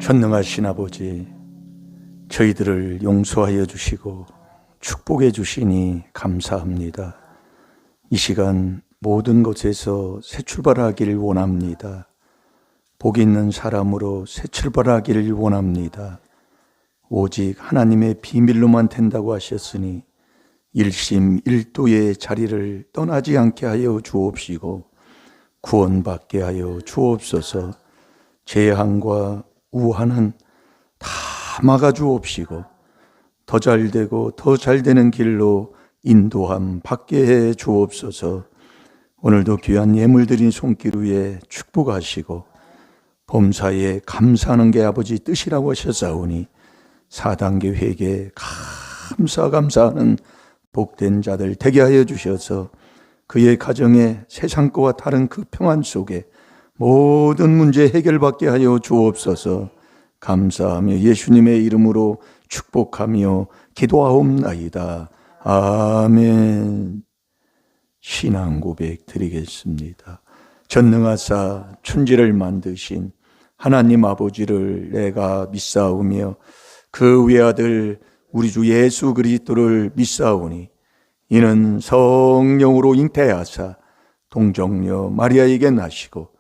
전능하신 아버지, 저희들을 용서하여 주시고 축복해 주시니 감사합니다. 이 시간 모든 것에서 새 출발하기를 원합니다. 복 있는 사람으로 새 출발하기를 원합니다. 오직 하나님의 비밀로만 된다고 하셨으니 일심일도의 자리를 떠나지 않게 하여 주옵시고 구원받게 하여 주옵소서. 재앙과 우한은 다 막아 주옵시고 더 잘되고 더 잘되는 길로 인도함 받게 해 주옵소서. 오늘도 귀한 예물 드린 손길 위에 축복하시고 범사에 감사하는 게 아버지 뜻이라고 하셨사오니 4단계 회개 감사하는 복된 자들 되게 하여 주셔서 그의 가정에 세상 것과 다른 그 평안 속에 모든 문제 해결받게 하여 주옵소서. 감사하며 예수님의 이름으로 축복하며 기도하옵나이다. 아멘. 신앙 고백 드리겠습니다. 전능하사 천지를 만드신 하나님 아버지를 내가 믿사오며 그 외아들 우리 주 예수 그리스도를 믿사오니 이는 성령으로 잉태하사 동정녀 마리아에게 나시고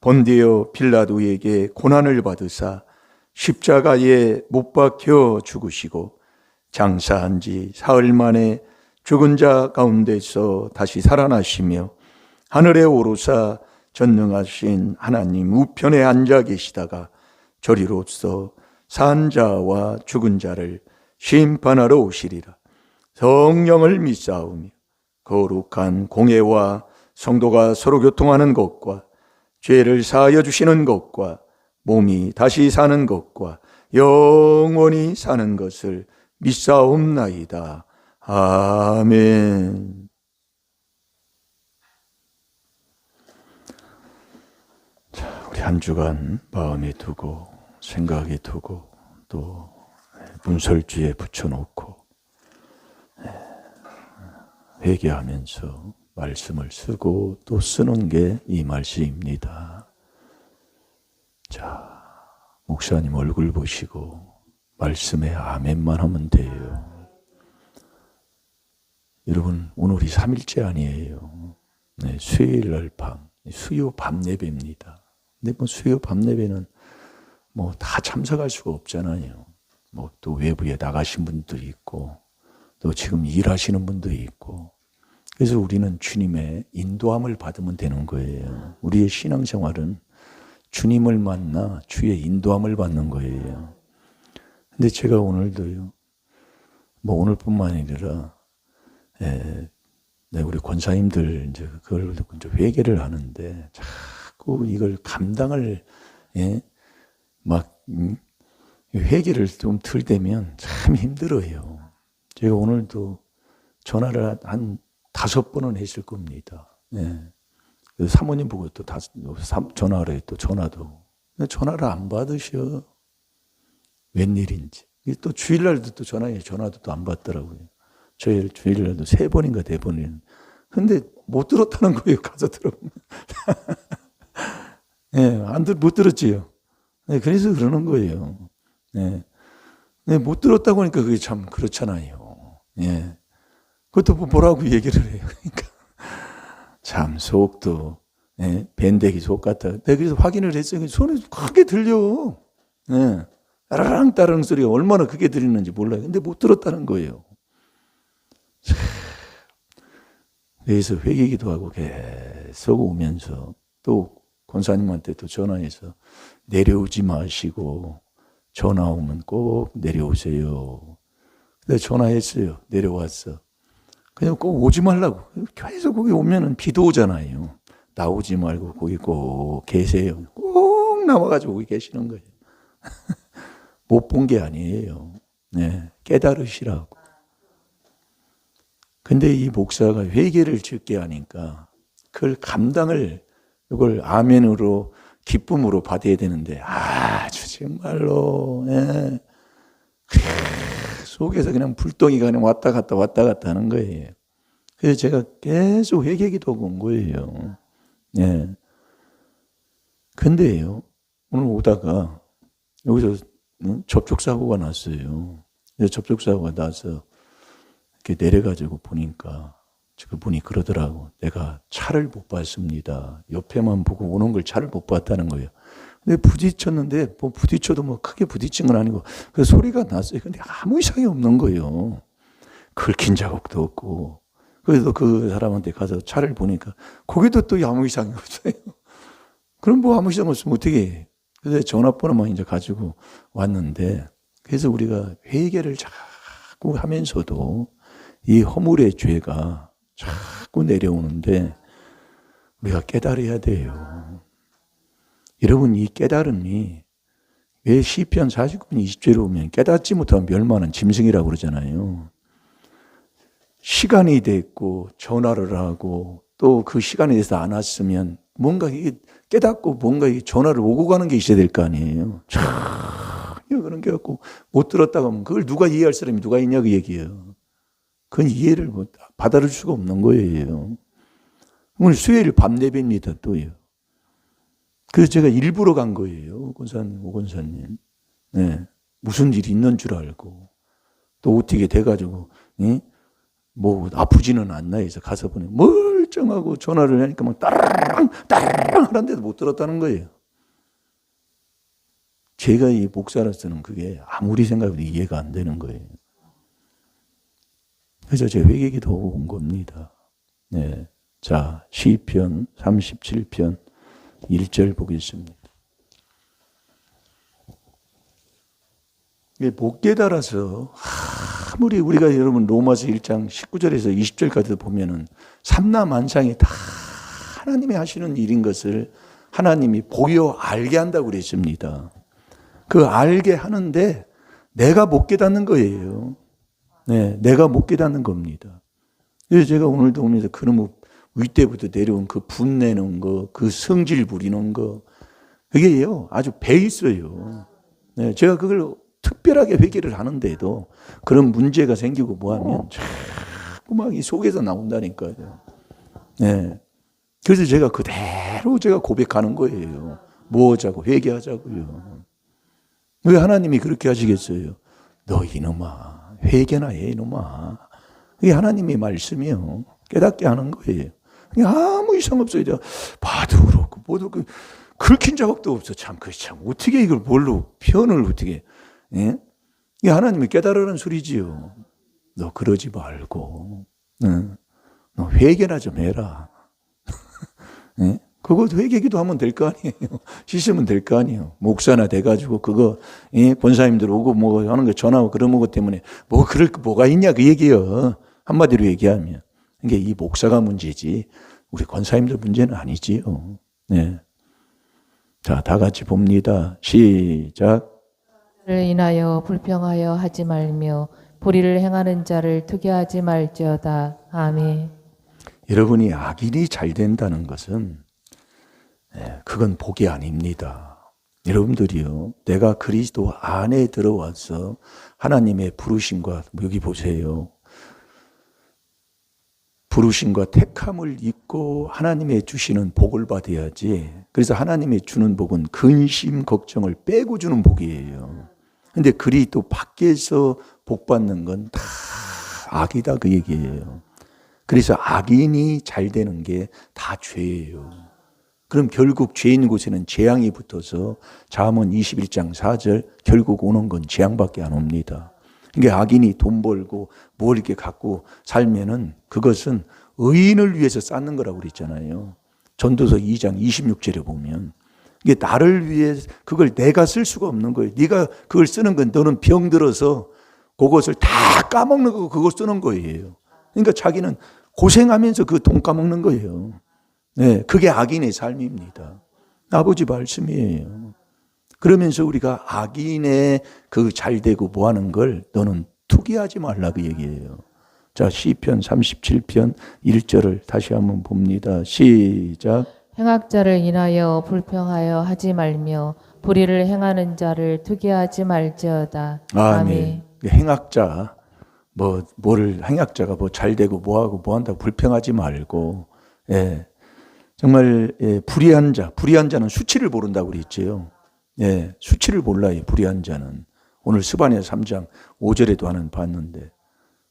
본디오 빌라도에게 고난을 받으사 십자가에 못 박혀 죽으시고 장사한 지 사흘 만에 죽은 자 가운데서 다시 살아나시며 하늘에 오르사 전능하신 하나님 우편에 앉아 계시다가 저리로서 산 자와 죽은 자를 심판하러 오시리라. 성령을 믿사오며 거룩한 공예와 성도가 서로 교통하는 것과 죄를 사하여 주시는 것과 몸이 다시 사는 것과 영원히 사는 것을 믿사옵나이다. 아멘. 자, 우리 한 주간 마음에 두고 생각에 두고 또 문설주에 붙여놓고 회개하면서 말씀을 쓰고 또 쓰는 게 이 말씀입니다. 자, 목사님 얼굴 보시고 말씀에 아멘만 하면 돼요. 여러분, 오늘이 3일째 아니에요. 네, 수요일 날 밤, 수요 밤 예배입니다. 근데 뭐 수요 밤 예배는 뭐 다 참석할 수가 없잖아요. 뭐 또 외부에 나가신 분들이 있고 또 지금 일하시는 분들이 있고 그래서 우리는 주님의 인도함을 받으면 되는 거예요. 우리의 신앙생활은 주님을 만나 주의 인도함을 받는 거예요. 근데 제가 오늘도요, 뭐 오늘뿐만 아니라, 우리 권사님들 이제 그걸 이제 회개를 하는데 자꾸 이걸 감당을, 회개를 좀 들대면 참 힘들어요. 제가 오늘도 전화를 한 5번은 했을 겁니다. 사모님 보고 또 전화를 해, 또 전화도. 전화를 안 받으셔. 웬일인지. 또 주일날도 또 전화도 또 안 받더라고요. 주일날도 3번인가 4번인. 근데 못 들었다는 거예요, 가서 들어보면. 못 들었지요. 그래서 그러는 거예요. 못 들었다고 하니까 그게 참 그렇잖아요. 그것도 뭐라고 얘기를 해요. 그러니까. 참 속도 밴데기 속 같아. 내가 그래서 확인을 했어요. 손에 크게 들려. 따라랑 따라랑 소리가 얼마나 크게 들리는지 몰라요. 근데 못 들었다는 거예요. 그래서 회개기도 하고 계속 오면서 또 권사님한테 또 전화해서 내려오지 마시고 전화 오면 꼭 내려오세요. 근데 전화했어요. 내려왔어. 그냥 꼭 오지 말라고. 계속 거기 오면은 비도 오잖아요. 나오지 말고 거기 꼭 계세요. 꼭 나와가지고 거기 계시는 거예요. 못 본 게 아니에요. 깨달으시라고. 근데 이 목사가 회개를 짓게 하니까 그걸 감당을 이걸 아멘으로 기쁨으로 받아야 되는데 아주 정말로 속에서 그냥 불덩이가 그냥 왔다 갔다 하는 거예요. 그래서 제가 계속 회개기도하고 온 거예요. 근데요, 오늘 오다가 여기서 접촉사고가 났어요. 접촉사고가 나서 이렇게 내려가지고 보니까 그분이 그러더라고. 내가 차를 못 봤습니다. 옆에만 보고 오는 걸 차를 못 봤다는 거예요. 근데 부딪혔는데 뭐 부딪혀도 뭐 크게 부딪힌 건 아니고 그 소리가 났어요. 근데 아무 이상이 없는 거예요. 긁힌 자국도 없고. 그래서 그 사람한테 가서 차를 보니까 거기도 또 아무 이상이 없어요. 그럼 뭐 아무 이상 없으면 어떻게 해? 그래서 전화번호만 이제 가지고 왔는데, 그래서 우리가 회개를 자꾸 하면서도 이 허물의 죄가 자꾸 내려오는데 우리가 깨달아야 돼요. 여러분, 이 깨달음이 왜 시편 49편 20절에 보면 깨닫지 못하면 멸망하는 짐승이라고 그러잖아요. 시간이 됐고 전화를 하고 또 그 시간에 대해서 안 왔으면 뭔가 이게 깨닫고 뭔가 이 전화를 오고 가는 게 있어야 될 거 아니에요. 그런 게 갖고 못 들었다고 하면 그걸 누가 이해할 사람이 누가 있냐 그 얘기예요. 그건 이해를 받아줄 수가 없는 거예요. 오늘 수요일 밤 예배입니다 또요. 그래서 제가 일부러 간 거예요. 오 권사님. 네. 무슨 일이 있는 줄 알고 또 어떻게 돼가지고 뭐 아프지는 않나 해서 가서 보니 멀쩡하고 전화를 하니까 막 따라랑 하는데도 못 들었다는 거예요. 제가 이 목사로서는 그게 아무리 생각해도 이해가 안 되는 거예요. 그래서 제가 회개기도 온 겁니다. 네. 자, 시편 37편 1절 보겠습니다. 못 깨달아서 아무리 우리가 여러분 로마서 1장 19절에서 20절까지도 보면은 삼라만상이 다 하나님이 하시는 일인 것을 하나님이 보여 알게 한다고 그랬습니다. 그 알게 하는데 내가 못 깨닫는 거예요. 네, 내가 못 깨닫는 겁니다. 그래서 제가 오늘도 오면서 그놈의 윗대부터 내려온 그 분내는 거, 그 성질 부리는 거, 그게요 아주 배 있어요. 네, 제가 그걸 특별하게 회개를 하는데도 그런 문제가 생기고 뭐하면 자꾸 막 이 속에서 나온다니까요. 네. 그래서 제가 그대로 제가 고백하는 거예요. 뭐 하자고 회개하자고요. 왜 하나님이 그렇게 하시겠어요? 너 이놈아 회개나 해 이놈아. 이게 하나님의 말씀이요. 깨닫게 하는 거예요. 아무 이상 없어요. 봐도 그렇고 뭐도 긁힌 자국도 없어. 참 어떻게 이걸 뭘로 표현을 어떻게 예? 이게 하나님이 깨달으라는 소리지요. 너 그러지 말고 너 회개나 좀 해라. 예? 그거 회개기도 하면 될 거 아니에요. 씻으면 될 거 아니에요. 목사나 돼가지고 그거 본사님들 오고 뭐 하는 거 전화하고 그런 것 때문에 뭐 그럴 뭐가 있냐 그 얘기예요. 한마디로 얘기하면 이게 이 목사가 문제지 우리 권사님들 문제는 아니지요. 네. 자, 다 같이 봅니다. 시작. 를 인하여 불평하여 하지 말며 불의를 행하는 자를 투기하지 말지어다. 아멘. 여러분이 악인이 잘 된다는 것은 그건 복이 아닙니다. 여러분들이요, 내가 그리스도 안에 들어와서 하나님의 부르심과 여기 보세요. 부르심과 택함을 잊고 하나님의 주시는 복을 받아야지. 그래서 하나님의 주는 복은 근심 걱정을 빼고 주는 복이에요. 근데 그리스도 밖에서 복 받는 건 다 악이다 그 얘기예요. 그래서 악인이 잘 되는 게 다 죄예요. 그럼 결국 죄 있는 곳에는 재앙이 붙어서 잠언 21장 4절 결국 오는 건 재앙밖에 안 옵니다. 그러니까 악인이 돈 벌고 뭘 이렇게 갖고 살면은 그것은 의인을 위해서 쌓는 거라고 그랬잖아요. 전도서 2장 26절에 보면 이게 나를 위해 그걸 내가 쓸 수가 없는 거예요. 네가 그걸 쓰는 건 너는 병들어서 그것을 다 까먹는 거 그걸 쓰는 거예요. 그러니까 자기는 고생하면서 그 돈 까먹는 거예요. 네, 그게 악인의 삶입니다. 아버지 말씀이에요. 그러면서 우리가 악인의 그 잘되고 뭐하는 걸 너는 투기하지 말라 그 얘기예요. 자, 시편 37편 1절을 다시 한번 봅니다. 시작. 행악자를 인하여 불평하여 하지 말며 불의를 행하는 자를 투기하지 말지어다. 아멘. 행악자 행악자가 뭐 잘되고 뭐하고 뭐한다고 불평하지 말고, 정말 불의한 자는 수치를 모른다고 그랬지요. 예, 수치를 몰라요. 불의한 자는. 오늘 스바냐 3장 5절에도 하는 봤는데,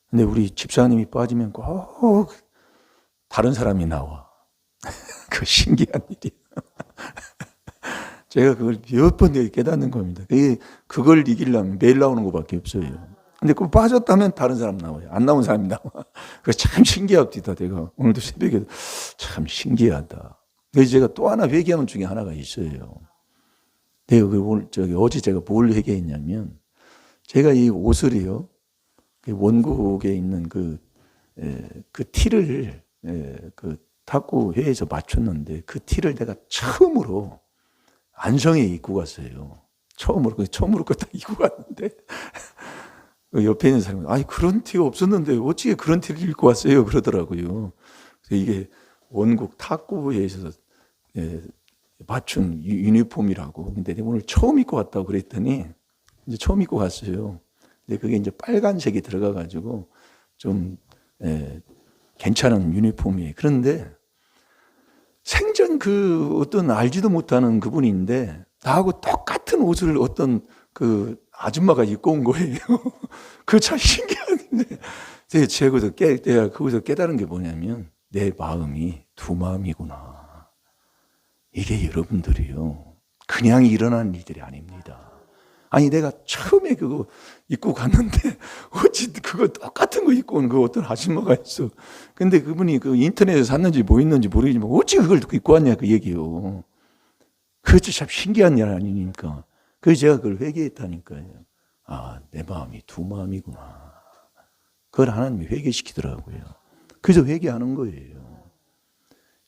근데 우리 집사님이 빠지면 꼭 다른 사람이 나와. 그 신기한 일이에요. 제가 그걸 몇 번 깨닫는 겁니다. 그걸 이기려면 매일 나오는 것밖에 없어요. 근데 그 빠졌다면 다른 사람 나와요. 안 나온 사람이 나와. 그래서 참 신기합니다. 내가 오늘도 새벽에 참 신기하다. 그래서 제가 또 하나 회개하는 중에 하나가 있어요. 내가 오늘 어제 제가 뭘 회개했냐면, 제가 이 옷을요, 원국에 있는 그 티를 그 탁구회에서 맞췄는데, 그 티를 내가 처음으로 안성에 입고 갔어요. 처음으로 그거 딱 입고 갔는데, 옆에 있는 사람이, 아니, 그런 티가 없었는데, 어떻게 그런 티를 입고 왔어요? 그러더라고요. 그래서 이게 원국 탁구회에서 맞춘 유니폼이라고. 근데 내가 오늘 처음 입고 왔다고 그랬더니, 이제 처음 입고 갔어요. 근데 그게 이제 빨간색이 들어가가지고, 좀, 괜찮은 유니폼이에요. 그런데, 생전 그 어떤 알지도 못하는 그분인데, 나하고 똑같은 옷을 어떤 그 아줌마가 입고 온 거예요. 그거 참 신기한데. 제가 거기서 깨달은 게 뭐냐면, 내 마음이 두 마음이구나. 이게 여러분들이요, 그냥 일어나는 일들이 아닙니다. 아니, 내가 처음에 그거 입고 갔는데, 어찌 그거 똑같은 거 입고 온 그 어떤 아줌마가 있어. 근데 그분이 그 인터넷에서 샀는지 뭐 있는지 모르겠지만, 어찌 그걸 입고 왔냐, 그 얘기요. 그것도 참 신기한 일 아닙니까? 그래서 제가 그걸 회개했다니까요. 아, 내 마음이 두 마음이구나. 그걸 하나님이 회개시키더라고요. 그래서 회개하는 거예요.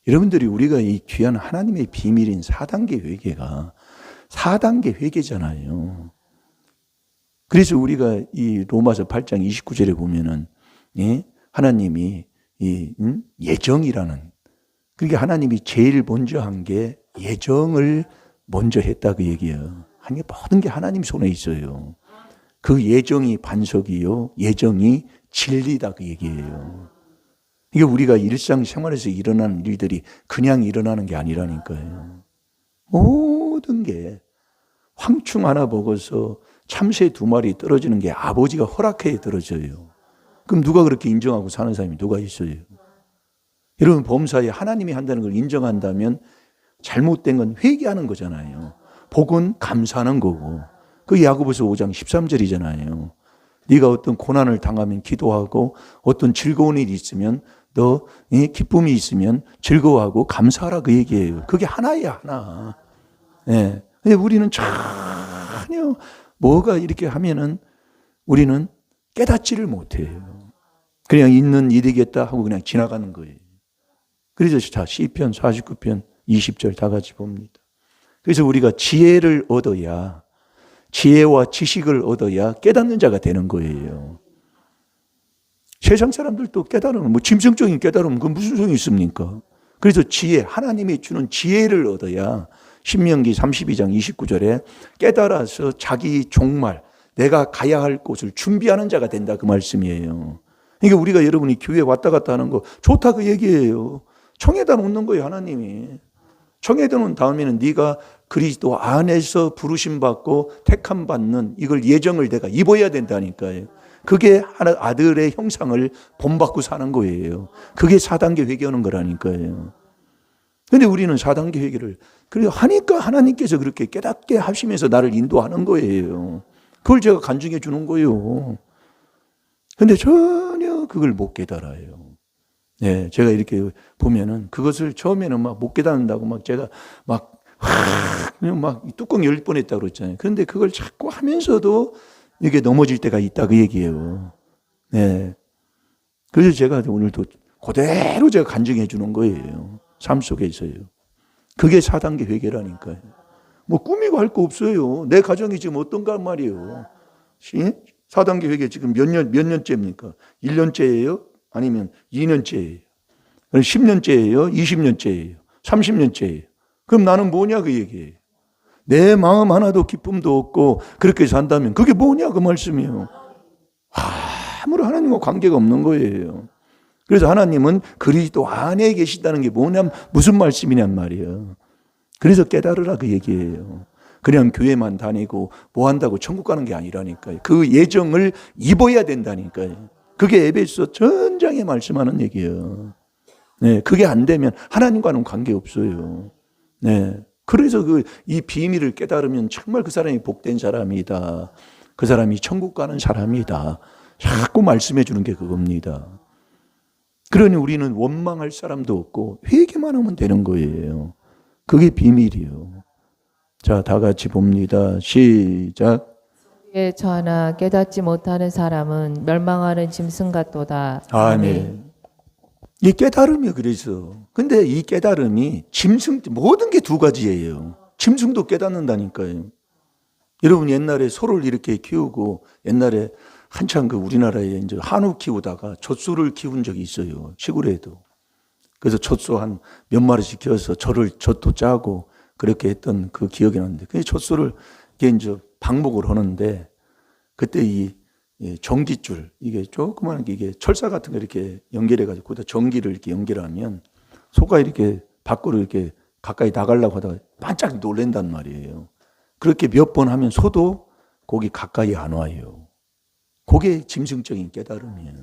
여러분들이 우리가 이 귀한 하나님의 비밀인 4단계 회개가 4단계 회개잖아요. 그래서 우리가 이 로마서 8장 29절에 보면은, 하나님이 예정이라는, 그러니까 하나님이 제일 먼저 한 게 예정을 먼저 했다 그 얘기예요. 하나님 모든 게 하나님 손에 있어요. 그 예정이 반석이요, 예정이 진리다 그 얘기예요. 이게 우리가 일상생활에서 일어나는 일들이 그냥 일어나는 게 아니라니까요. 모든 게 황충 하나 먹어서 참새 2마리 떨어지는 게 아버지가 허락해야 떨어져요. 그럼 누가 그렇게 인정하고 사는 사람이 누가 있어요? 여러분, 범사에 하나님이 한다는 걸 인정한다면 잘못된 건 회개하는 거잖아요. 복은 감사하는 거고. 그 야고보서 5장 13절이잖아요. 네가 어떤 고난을 당하면 기도하고, 어떤 즐거운 일이 있으면 너 기쁨이 있으면 즐거워하고 감사하라 그 얘기예요. 그게 하나야, 하나. 예. 근데 우리는 전혀 뭐가 이렇게 하면은 우리는 깨닫지를 못해요. 그냥 있는 일이겠다 하고 그냥 지나가는 거예요. 그래서 자, 시편 49편 20절 다 같이 봅니다. 그래서 우리가 지혜를 얻어야, 지혜와 지식을 얻어야 깨닫는 자가 되는 거예요. 세상 사람들도 깨달으면, 뭐 짐승적인 깨달으면 그 무슨 소용이 있습니까? 그래서 지혜, 하나님이 주는 지혜를 얻어야 신명기 32장 29절에 깨달아서 자기 종말, 내가 가야 할 곳을 준비하는 자가 된다 그 말씀이에요. 그러니까 우리가 여러분이 교회 왔다 갔다 하는 거 좋다 그 얘기예요. 청에다 놓는 거예요, 하나님이. 청에다 놓은 다음에는 네가 그리스도 안에서 부르심 받고 택함 받는 이걸 예정을 내가 입어야 된다니까요. 그게 아들의 형상을 본받고 사는 거예요. 그게 4단계 회개하는 거라니까요. 그런데 우리는 4단계 회개를 그래 하니까 하나님께서 그렇게 깨닫게 하시면서 나를 인도하는 거예요. 그걸 제가 간증해 주는 거예요. 그런데 전혀 그걸 못 깨달아요. 네, 제가 이렇게 보면은 그것을 처음에는 막 못 깨닫는다고 막 제가 막 뚜껑 열 뻔했다고 그랬잖아요. 그런데 그걸 자꾸 하면서도 이게 넘어질 때가 있다 그 얘기예요. 네. 그래서 제가 오늘도 그대로 제가 간증해 주는 거예요. 삶 속에서요. 그게 4단계 회개라니까요. 뭐 꾸미고 할 거 없어요. 내 가정이 지금 어떤가 말이에요. 4단계 회개 지금 몇 년째입니까? 1년째예요? 아니면 2년째예요? 10년째예요? 20년째예요? 30년째예요? 그럼 나는 뭐냐 그 얘기예요. 내 마음 하나도 기쁨도 없고 그렇게 산다면 그게 뭐냐 그 말씀이에요. 아무런 하나님과 관계가 없는 거예요. 그래서 하나님은 그리스도 안에 계신다는 게 뭐냐, 무슨 말씀이냔 말이에요. 그래서 깨달으라 그 얘기예요. 그냥 교회만 다니고 뭐 한다고 천국 가는 게 아니라니까요. 그 예정을 입어야 된다니까요. 그게 에베소 전장에 말씀하는 얘기예요. 네, 그게 안 되면 하나님과는 관계 없어요. 네, 그래서 이 비밀을 깨달으면 정말 그 사람이 복된 사람이다. 그 사람이 천국 가는 사람이다. 자꾸 말씀해 주는 게 그겁니다. 그러니 우리는 원망할 사람도 없고 회개만 하면 되는 거예요. 그게 비밀이에요. 자, 다 같이 봅니다. 시작. 에 처하나 깨닫지 못하는 사람은 멸망하는 짐승 같도다. 아멘. 이 깨달음이 그래서. 근데 이 깨달음이 짐승, 모든 게 두 가지예요. 짐승도 깨닫는다니까요. 여러분 옛날에 소를 이렇게 키우고 옛날에 한참 우리나라에 이제 한우 키우다가 젖소를 키운 적이 있어요. 시골에도. 그래서 젖소 한 몇 마리씩 키워서 젖도 짜고 그렇게 했던 그 기억이 나는데, 그 젖소를 이제 방목을 하는데 그때 이 전기줄, 이게 조그마한 게 이게 철사 같은 거 이렇게 연결해가지고 거기다 전기를 이렇게 연결하면 소가 이렇게 밖으로 이렇게 가까이 나가려고 하다가 반짝 놀란단 말이에요. 그렇게 몇 번 하면 소도 거기 가까이 안 와요. 그게 짐승적인 깨달음이에요.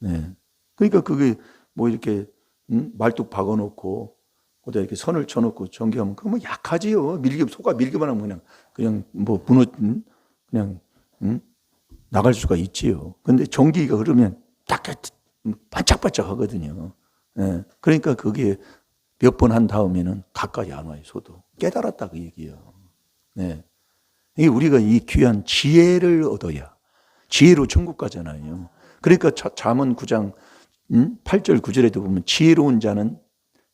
네. 그러니까 그게 뭐 이렇게 말뚝 박아놓고 거기다 이렇게 선을 쳐놓고 전기하면 그거 뭐 약하지요. 소가 밀기만 하면 그냥 뭐 그냥 나갈 수가 있지요. 근데 전기가 흐르면 딱 반짝반짝 하거든요. 네. 그러니까 그게 몇 번 한 다음에는 가까이 안 와요. 소도 깨달았다 그 얘기예요. 네. 이게 우리가 이 귀한 지혜를 얻어야 지혜로 천국 가잖아요. 그러니까 잠언 9장 8절 9절에도 보면 지혜로운 자는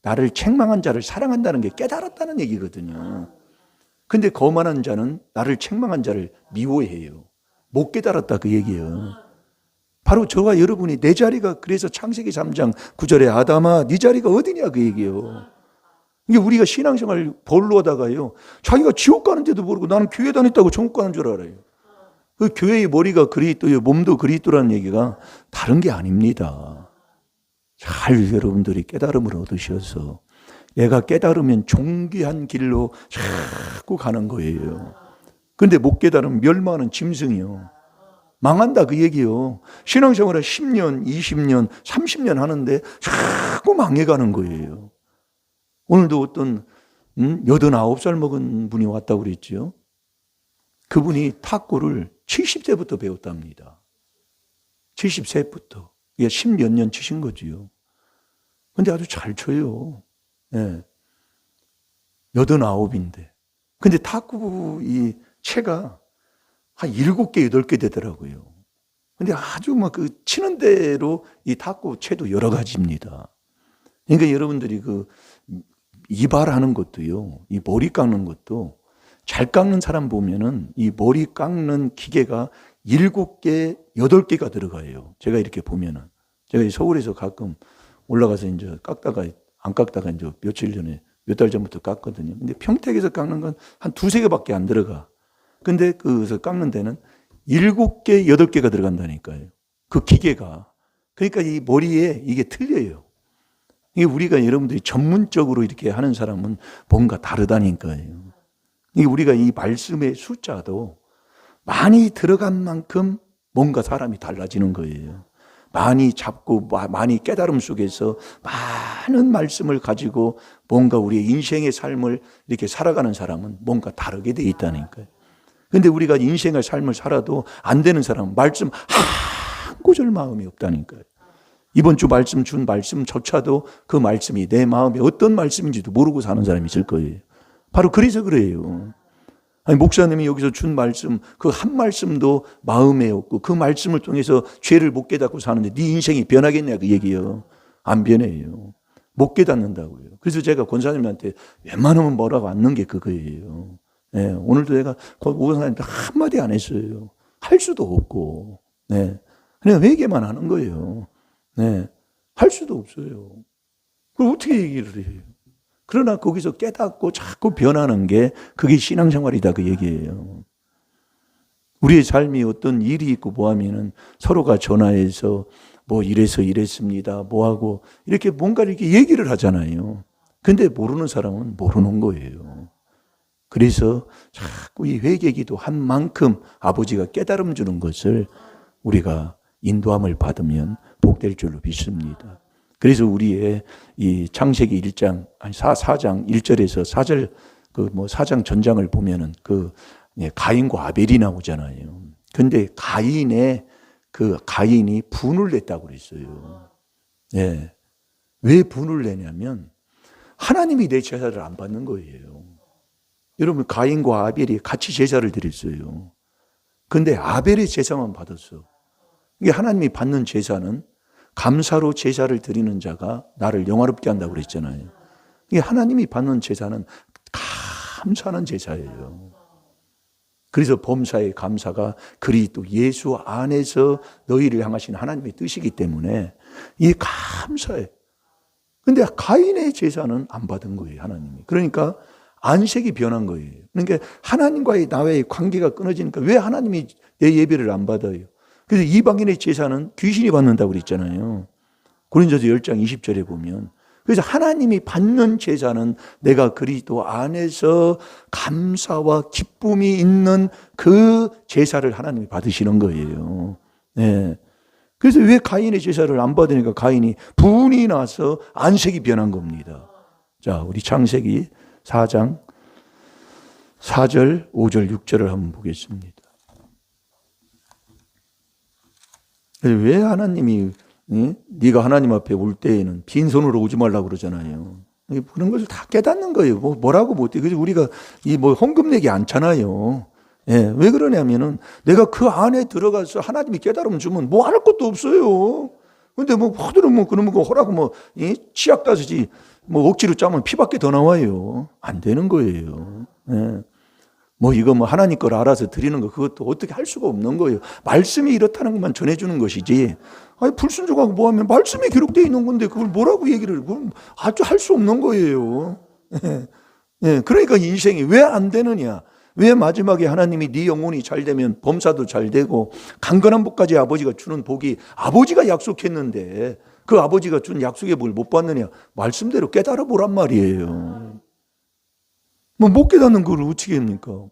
나를 책망한 자를 사랑한다는 게 깨달았다는 얘기거든요. 근데 거만한 자는 나를 책망한 자를 미워해요. 못 깨달았다 그 얘기예요. 바로 저와 여러분이 내 자리가, 그래서 창세기 3장 9절에 아담아 네 자리가 어디냐 그 얘기예요. 이게 우리가 신앙생활 벌로 하다가요, 자기가 지옥 가는데도 모르고 나는 교회 다녔다고 천국 가는 줄 알아요. 그 교회의 머리가 그리스도예요, 몸도 그리스도라는 얘기가 다른 게 아닙니다. 잘 여러분들이 깨달음을 얻으셔서 내가 깨달으면 존귀한 길로 자꾸 가는 거예요. 근데 못 깨달으면 멸망하는 짐승이요. 망한다 그 얘기요. 신앙생활을 10년, 20년, 30년 하는데 자꾸 망해가는 거예요. 오늘도 어떤 89살 먹은 분이 왔다고 그랬죠. 그분이 탁구를 70세부터 배웠답니다. 70세부터. 이게 10몇 년 치신 거지요. 근데 아주 잘 쳐요. 예. 89인데. 근데 탁구 이 채가 한 7개, 8개 되더라고요. 근데 아주 막 치는 대로 이 탁구 채도 여러 가지입니다. 그러니까 여러분들이 이발하는 것도요, 이 머리 깎는 것도 잘 깎는 사람 보면은 이 머리 깎는 기계가 7개, 8개가 들어가요. 제가 이렇게 보면은. 제가 서울에서 가끔 올라가서 이제 안 깎다가 이제 며칠 전에, 몇 달 전부터 깎거든요. 근데 평택에서 깎는 건 한 2-3개밖에 안 들어가. 근데 그래서 깎는 데는 7개, 8개가 들어간다니까요. 그 기계가. 그러니까 이 머리에 이게 틀려요. 이게 우리가 여러분들이 전문적으로 이렇게 하는 사람은 뭔가 다르다니까요. 이게 우리가 이 말씀의 숫자도 많이 들어간 만큼 뭔가 사람이 달라지는 거예요. 많이 잡고 많이 깨달음 속에서 많은 말씀을 가지고 뭔가 우리의 인생의 삶을 이렇게 살아가는 사람은 뭔가 다르게 돼 있다니까요. 근데 우리가 인생의 삶을 살아도 안 되는 사람은 말씀 한 구절 마음이 없다니까요. 이번 주 말씀 준 말씀조차도 그 말씀이 내 마음에 어떤 말씀인지도 모르고 사는 사람이 있을 거예요. 바로 그래서 그래요. 아니, 목사님이 여기서 준 말씀, 그 한 말씀도 마음에 없고 그 말씀을 통해서 죄를 못 깨닫고 사는데 네 인생이 변하겠냐 그 얘기예요. 안 변해요. 못 깨닫는다고요. 그래서 제가 권사님한테 웬만하면 뭐라고 않는 게 그거예요. 네, 오늘도 내가 권사님한테 한마디 안 했어요. 할 수도 없고. 네, 그냥 회개만 하는 거예요. 네, 할 수도 없어요. 그럼 어떻게 얘기를 해요? 그러나 거기서 깨닫고 자꾸 변하는 게 그게 신앙생활이다 그 얘기예요. 우리의 삶이 어떤 일이 있고 뭐 하면은 서로가 전화해서 뭐 이래서 이랬습니다. 뭐 하고 이렇게 뭔가 이렇게 얘기를 하잖아요. 근데 모르는 사람은 모르는 거예요. 그래서 자꾸 이 회개기도 한 만큼 아버지가 깨달음 주는 것을 우리가 인도함을 받으면 복될 줄로 믿습니다. 그래서 우리의 이 창세기 1장, 4장 1절에서 4절, 4장 전장을 보면은 가인과 아벨이 나오잖아요. 근데 가인이 분을 냈다고 그랬어요. 예. 왜 분을 내냐면 하나님이 내 제사를 안 받는 거예요. 여러분, 가인과 아벨이 같이 제사를 드렸어요. 근데 아벨의 제사만 받았어. 이게 하나님이 받는 제사는 감사로 제사를 드리는 자가 나를 영화롭게 한다고 그랬잖아요. 이게 하나님이 받는 제사는 감사하는 제사예요. 그래서 범사의 감사가 그리스도 예수 안에서 너희를 향하신 하나님의 뜻이기 때문에 이 감사해. 근데 가인의 제사는 안 받은 거예요, 하나님이. 그러니까 안색이 변한 거예요. 그러니까 하나님과의 나와의 관계가 끊어지니까 왜 하나님이 내 예배를 안 받아요? 그래서 이방인의 제사는 귀신이 받는다고 그랬잖아요. 고린도서 10장 20절에 보면. 그래서 하나님이 받는 제사는 내가 그리스도 안에서 감사와 기쁨이 있는 그 제사를 하나님이 받으시는 거예요. 네. 그래서 왜 가인의 제사를 안 받으니까 가인이 분이 나서 안색이 변한 겁니다. 자, 우리 창세기 4장 4절, 5절, 6절을 한번 보겠습니다. 왜 하나님이 네가 하나님 앞에 올 때에는 빈손으로 오지 말라고 그러잖아요. 그런 것을 다 깨닫는 거예요. 뭐라고 못해. 그래서 우리가 헌금 내기 않잖아요. 예, 왜 그러냐면은 내가 그 안에 들어가서 하나님이 깨달음 주면 뭐 할 것도 없어요. 근데 허들은 그러면 허라고 치약 따지지 억지로 짜면 피밖에 더 나와요. 안 되는 거예요. 예. 이거 하나님 걸 알아서 드리는 거 그것도 어떻게 할 수가 없는 거예요. 말씀이 이렇다는 것만 전해주는 것이지. 아니 불순종하고 뭐하면 말씀에 기록되어 있는 건데 그걸 뭐라고 얘기를 그건 아주 할 수 없는 거예요. 예. 그러니까 인생이 왜 안 되느냐. 왜 마지막에 하나님이 네 영혼이 잘 되면 범사도 잘 되고 강건한 복까지 아버지가 주는 복이 아버지가 약속했는데 그 아버지가 준 약속의 복을 못 받느냐. 말씀대로 깨달아 보란 말이에요. 못 깨닫는 걸 어떻게 합니까?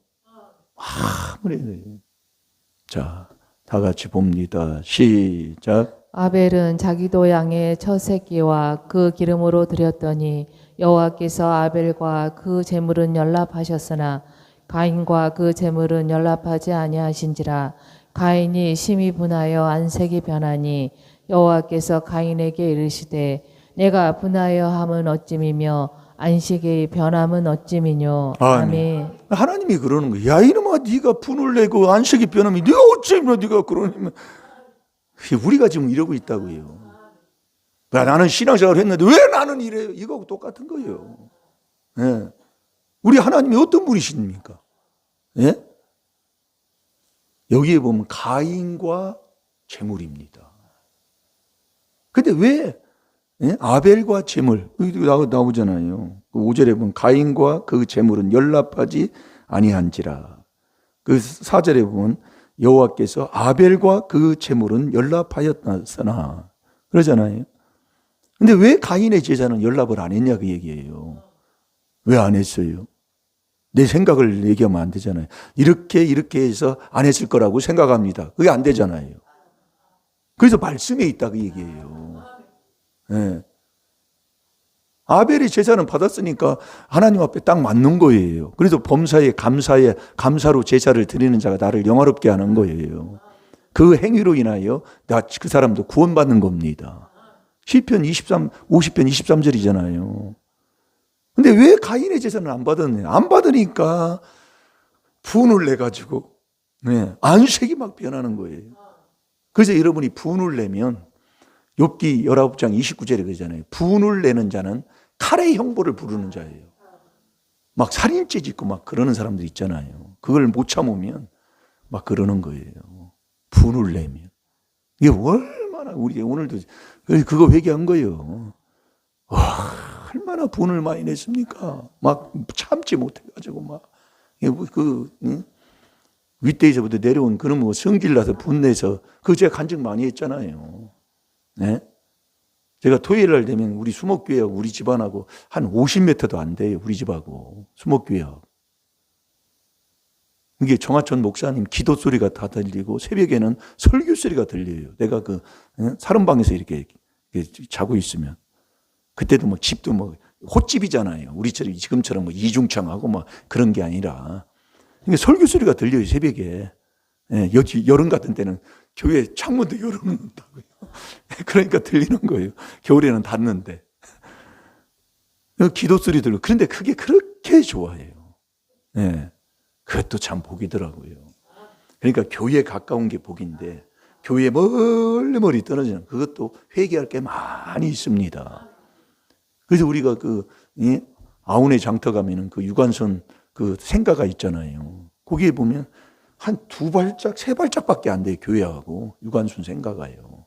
자, 다 같이 봅니다. 시작. 아벨은 자기도 양의 첫 새끼와 그 기름으로 드렸더니 여호와께서 아벨과 그 제물은 연락하셨으나 가인과 그 제물은 연락하지 아니하신지라. 가인이 심히 분하여 안색이 변하니 여호와께서 가인에게 이르시되 내가 분하여 함은 어찌미며 안식의 변함은 어찌미뇨. 아멘. 하나님이 그러는 거예요. 야 이놈아 네가 분을 내고 안식이 변하면 네가 어찌미며 네가 그러냐면 우리가 지금 이러고 있다고요. 나는 신앙생활을 했는데 왜 나는 이래요? 이거하고 똑같은 거예요. 네. 우리 하나님이 어떤 분이십니까? 예? 여기에 보면 가인과 제물입니다. 근데 왜 아벨과 제물 나오잖아요. 5절에 보면 가인과 그 제물은 연락하지 아니한지라. 그 4절에 보면 여호와께서 아벨과 그 제물은 연락하였으나 그러잖아요. 근데 왜 가인의 제사는 연락을 안 했냐 그 얘기예요. 왜 안 했어요? 내 생각을 얘기하면 안 되잖아요. 이렇게 해서 안 했을 거라고 생각합니다. 그게 안 되잖아요. 그래서 말씀에 있다 그 얘기예요. 네. 아벨의 제사는 받았으니까 하나님 앞에 딱 맞는 거예요. 그래서 범사에 감사로 제사를 드리는 자가 나를 영화롭게 하는 거예요. 그 행위로 인하여 그 사람도 구원받는 겁니다. 시편 50편 23절이잖아요. 근데 왜 가인의 제사는 안 받았냐? 안 받으니까 분을 내가지고 안색이 막 변하는 거예요. 그래서 여러분이 분을 내면 욥기 19장 29절에 그러잖아요. 분을 내는 자는 칼의 형벌을 부르는 자예요. 막 살인죄 짓고 막 그러는 사람들 있잖아요. 그걸 못 참으면 막 그러는 거예요. 분을 내면. 이게 얼마나 우리 오늘도 그거 회개한 거예요. 와, 얼마나 분을 많이 냈습니까? 막 참지 못해가지고 막 윗대에서부터 내려온 그런 성질 나서 분내서 그거 제가 간증 많이 했잖아요. 네? 제가 토요일 날 되면 우리 수목교회하고 우리 집안하고 한 50m도 안 돼요. 우리 집하고 수목교회하고. 이게 정화천 목사님 기도 소리가 다 들리고 새벽에는 설교 소리가 들려요. 내가 그 사람방에서 이렇게 자고 있으면 그때도 뭐 집도 뭐 헛집이잖아요. 우리처럼 지금처럼 뭐 이중창하고 뭐 그런 게 아니라 그러니까 설교 소리가 들려요. 새벽에. 예, 여기 여름 같은 때는 교회 창문도 열어놓는다고요. 그러니까 들리는 거예요. 겨울에는 닫는데. 기도 소리 들고. 그런데 그게 그렇게 좋아해요. 예. 그것도 참 복이더라고요. 그러니까 교회에 가까운 게 복인데 교회 멀리 떨어지는 그것도 회개할 게 많이 있습니다. 그래서 우리가 아우네 장터 가면은 그 유관순 그 생가가 있잖아요. 거기에 보면 한 2발짝, 3발짝밖에 안 돼요. 교회하고 유관순 생가가요.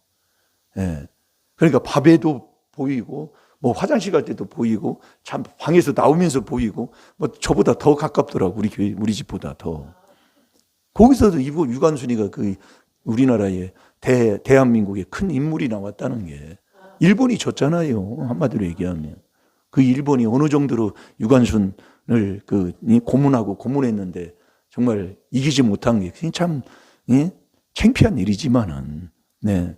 예. 그러니까 밥에도 보이고 뭐 화장실 갈 때도 보이고 참 방에서 나오면서 보이고 뭐 저보다 더 가깝더라고 우리 교회 우리 집보다 더. 거기서도 유관순이가 그 우리나라의 대한민국의 큰 인물이 나왔다는 게 일본이 졌잖아요. 한마디로 얘기하면 그 일본이 어느 정도로 유관순을 고문하고 고문했는데 정말 이기지 못한 게 참 창피한 일이지만은 네.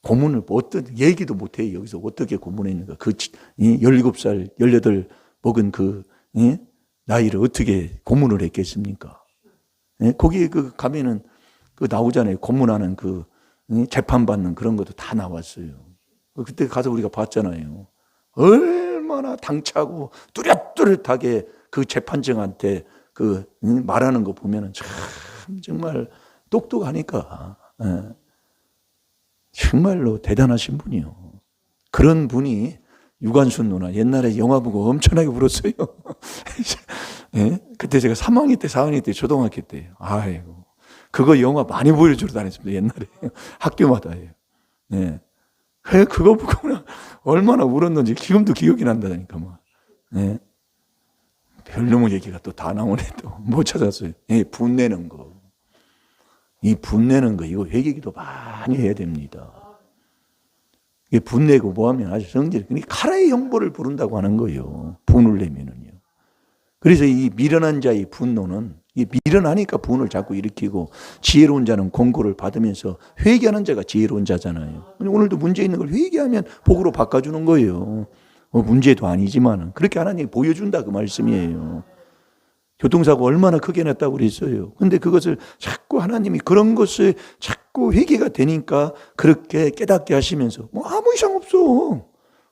고문을 어떤 얘기도 못해요. 여기서 어떻게 고문했는가. 그 17살, 18 먹은 그 나이를 어떻게 고문을 했겠습니까? 거기에 가면은 나오잖아요. 고문하는 재판받는 그런 것도 다 나왔어요. 그때 가서 우리가 봤잖아요. 얼마나 당차고 뚜렷뚜렷하게 그 재판장한테 말하는 거 보면은 참 정말 똑똑하니까. 정말로 대단하신 분이요. 그런 분이 유관순 누나 옛날에 영화 보고 엄청나게 울었어요. 예? 그때 제가 3학년 때 4학년 때 초등학교 때 아이고 그거 영화 많이 보여주러 다녔습니다. 옛날에 학교마다요. 예. 그거 보고 얼마나 울었는지 지금도 기억이 난다니까 막. 예. 별놈의 얘기가 또 다 나오네 또 못 찾았어요. 예, 분내는 거. 이 분내는 거 이거 회개기도 많이 해야 됩니다. 이게 분내고 뭐하면 아주 성질. 카라의 형벌을 부른다고 하는 거예요. 분을 내면은요. 그래서 이 미련한 자의 분노는 이 미련하니까 분을 자꾸 일으키고 지혜로운 자는 권고를 받으면서 회개하는 자가 지혜로운 자잖아요. 오늘도 문제 있는 걸 회개하면 복으로 바꿔주는 거예요. 문제도 아니지만 그렇게 하나님이 보여준다 그 말씀이에요. 교통사고 얼마나 크게 났다고 그랬어요. 근데 그것을 자꾸 하나님이 그런 것을 자꾸 회개가 되니까 그렇게 깨닫게 하시면서 뭐 아무 이상 없어.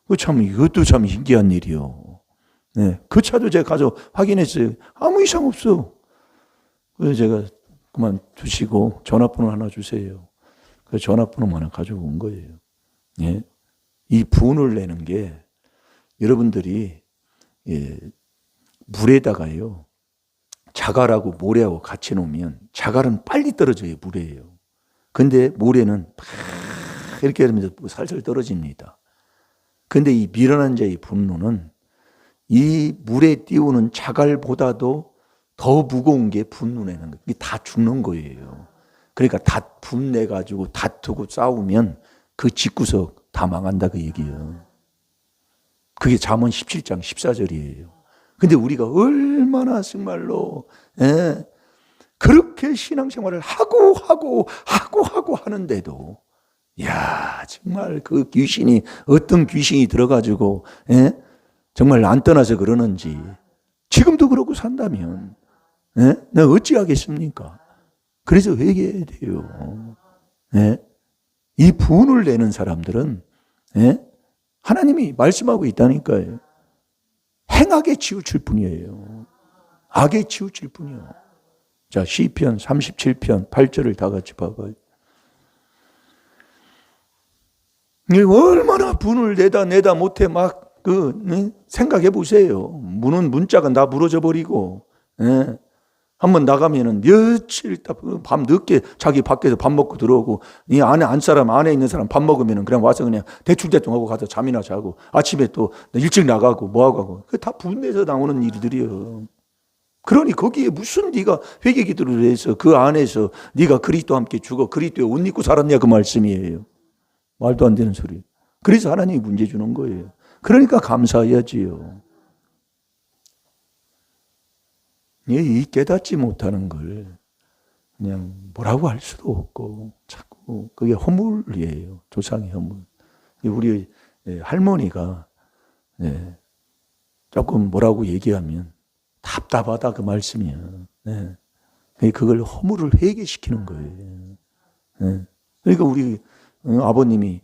이것도 참 신기한 일이요. 네, 그 차도 제가 가서 확인했어요. 아무 이상 없어. 그래서 제가 그만 두시고 전화번호 하나 주세요. 그 전화번호 하나 가지고 온 거예요. 예. 이 분을 내는 게 여러분들이 물에다가요. 자갈하고 모래하고 같이 놓으면 자갈은 빨리 떨어져요. 물에요. 근데 모래는 막 이렇게 하면서 살살 떨어집니다. 근데 이 미련한 자의 분노는 이 물에 띄우는 자갈보다도 더 무거운 게 분노내는 거예요. 이게 다 죽는 거예요. 그러니까 분내가지고 다투고 싸우면 그 집구석 다 망한다 그 얘기예요. 그게 잠언 17장 14절이에요. 근데 우리가 얼마나 정말로 그렇게 신앙생활을 하고 하는데도 정말 그 귀신이 어떤 귀신이 들어가지고 정말 안 떠나서 그러는지 지금도 그러고 산다면 내가 어찌하겠습니까? 그래서 회개해야 돼요. 이 분을 내는 사람들은 하나님이 말씀하고 있다니까요. 행악에 치우칠 뿐이에요. 악에 치우칠 뿐이요. 자, 시편 37편 8절을 다 같이 봐봐요. 얼마나 분을 내다 못해 막 생각해 보세요. 문자가 다 무너져 버리고 한번 나가면은 며칠 밤 늦게 자기 밖에서 밥 먹고 들어오고 이 안에 있는 사람 밥 먹으면은 그냥 와서 그냥 대충 하고 가서 잠이나 자고 아침에 또 일찍 나가고 뭐하고 하고 그게 다 분내서 나오는 일들이에요. 그러니 거기에 무슨 네가 회개 기도를 해서 그 안에서 네가 그리스도와 함께 죽어 그리스도에 옷 입고 살았냐 그 말씀이에요. 말도 안 되는 소리. 그래서 하나님이 문제 주는 거예요. 그러니까 감사해야지요. 이 깨닫지 못하는 걸 그냥 뭐라고 할 수도 없고 자꾸 그게 허물이에요. 조상의 허물. 우리 할머니가 조금 뭐라고 얘기하면 답답하다 그 말씀이야. 그걸 허물을 회개시키는 거예요. 그러니까 우리 아버님이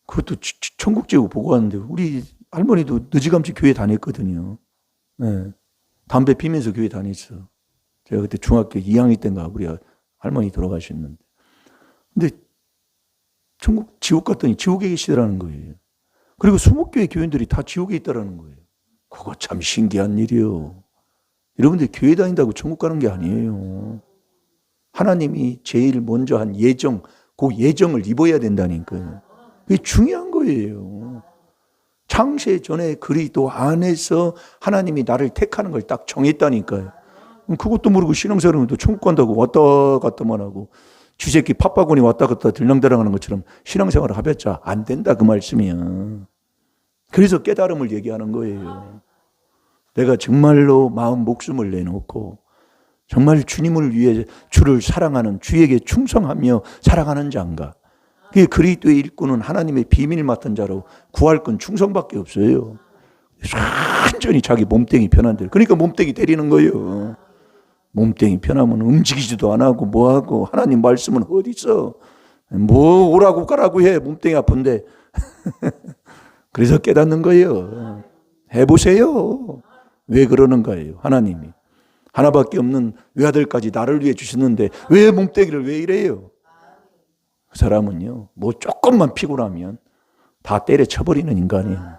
그것도 천국제국 보고 왔는데 우리 할머니도 늦지감치 교회 다녔거든요. 담배 피면서 교회 다녔어. 제가 그때 중학교 2학년 때인가 우리 할머니 돌아가셨는데. 근데 천국, 지옥 갔더니 지옥에 계시더라는 거예요. 그리고 수목교회 교인들이 다 지옥에 있다라는 거예요. 그거 참 신기한 일이요. 여러분들 교회 다닌다고 천국 가는 게 아니에요. 하나님이 제일 먼저 한 예정, 그 예정을 입어야 된다니까요. 그게 중요한 거예요. 창세 전에 그리스도 안에서 하나님이 나를 택하는 걸 딱 정했다니까요. 그것도 모르고 신앙생활은 또 천국 간다고 왔다 갔다만 하고 쥐새끼 팥바구니 왔다 갔다 들랑달랑하는 것처럼 신앙생활을 하봤자 안 된다 그 말씀이야. 그래서 깨달음을 얘기하는 거예요. 내가 정말로 마음 목숨을 내놓고 정말 주님을 위해 주를 사랑하는 주에게 충성하며 살아가는 자인가. 그게 그리스도의 일꾼은 하나님의 비밀 맡은 자로 구할 건 충성밖에 없어요. 완전히 자기 몸뚱이 편한 대로. 그러니까 몸뚱이 때리는 거예요. 몸뚱이 편하면 움직이지도 안 하고 뭐하고 하나님 말씀은 어디 있어. 뭐 오라고 가라고 해. 몸뚱이 아픈데. 그래서 깨닫는 거예요. 해보세요. 왜 그러는가예요. 하나님이. 하나밖에 없는 외아들까지 나를 위해 주셨는데 왜 몸뚱이를 왜 이래요. 그 사람은요. 뭐 조금만 피곤하면 다 때려쳐버리는 인간이에요.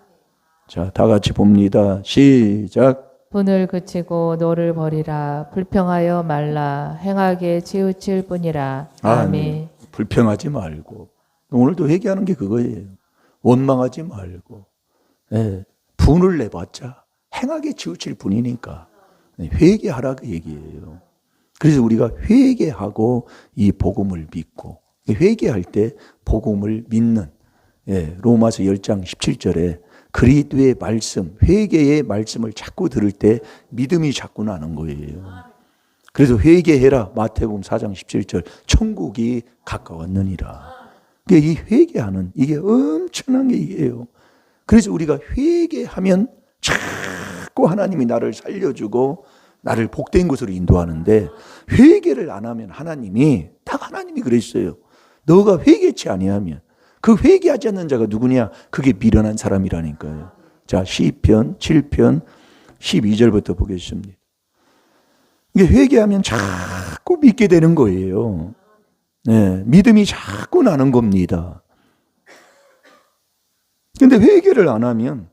자, 다 같이 봅니다. 시작. 분을 그치고 노를 버리라. 불평하여 말라. 행하게 치우칠 뿐이라. 아멘. 불평하지 말고. 오늘도 회개하는 게 그거예요. 원망하지 말고. 분을 내봤자 행하게 치우칠 뿐이니까. 회개하라 그 얘기예요. 그래서 우리가 회개하고 이 복음을 믿고 회개할 때 복음을 믿는 로마서 10장 17절에 그리스도의 말씀, 회개의 말씀을 자꾸 들을 때 믿음이 자꾸 나는 거예요. 그래서 회개해라. 마태복음 4장 17절 천국이 가까웠느니라. 이 회개하는 이게 엄청난 게 이게요. 그래서 우리가 회개하면 자꾸 하나님이 나를 살려주고 나를 복된 곳으로 인도하는데 회개를 안 하면 하나님이 딱 하나님이 그랬어요. 너가 회개치 아니하면 그 회개하지 않는 자가 누구냐? 그게 미련한 사람이라니까요. 자, 시편 7편 12절부터 보겠습니다. 이게 회개하면 자꾸 믿게 되는 거예요. 믿음이 자꾸 나는 겁니다. 근데 회개를 안 하면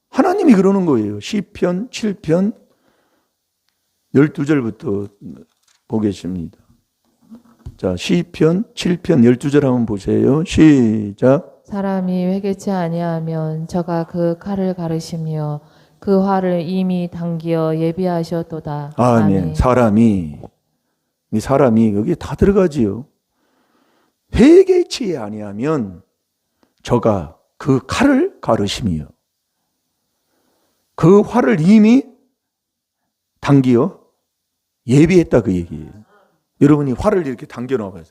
하나님이 그러는 거예요. 시편 7편 12절부터 보겠습니다. 자, 시편 7편 12절 한번 보세요. 시작. 사람이 회개치 아니하면 저가 그 칼을 가르시며 그 활을 이미 당기어 예비하셨도다. 아멘. 사람이 여기 다 들어가지요. 회개치 아니하면 저가 그 칼을 가르시며 그 활을 이미 당기어 예비했다 그 얘기예요. 여러분이 활을 이렇게 당겨놔봐요.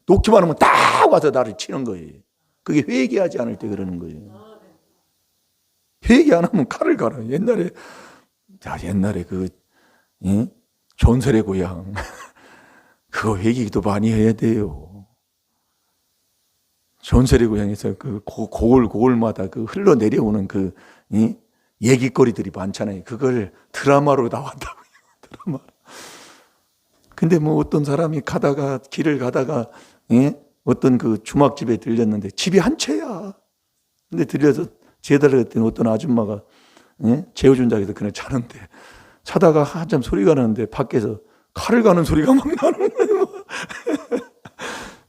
놓기만 하면 딱 와서 나를 치는 거예요. 그게 회개하지 않을 때 그러는 거예요. 회개 안 하면 칼을 갈아요. 옛날에 그 전설의 고향 그거 회개도 많이 해야 돼요. 전설의 고향에서 그 고을마다 그 흘러내려오는 그 얘기거리들이 많잖아요. 그걸 드라마로 나왔다고요. 드라마. 근데 뭐 어떤 사람이 길을 가다가 어떤 그 주막집에 들렸는데 집이 한 채야. 근데 들려서 재달라 했더니 어떤 아줌마가 재워준 자리에서 그냥 자는데 자다가 한참 소리가 나는데 밖에서 칼을 가는 소리가 막 나는 거예요.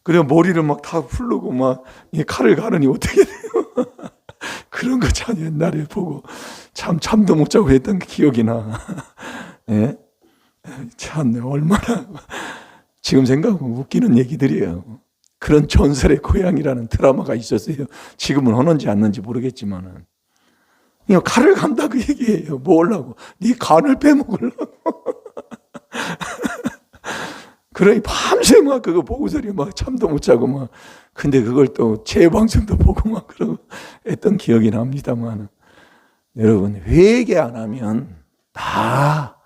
그래 머리를 막 다 풀르고 막 칼을 가느니 어떻게 돼요? 그런 거 참 옛날에 보고 잠도 못 자고 했던 기억이 나. 참 얼마나 지금 생각하면 웃기는 얘기들이에요. 그런 전설의 고향이라는 드라마가 있었어요. 지금은 하는지 않는지 모르겠지만은 칼을 간다 그 얘기예요. 뭐 하려고? 네 간을 빼먹으려고. 그러니 밤새 막 그거 보고서리 막 잠도 못 자고 막 근데 그걸 또 재방송도 보고 막 그러고 했던 기억이 납니다만 여러분 회개 안 하면 다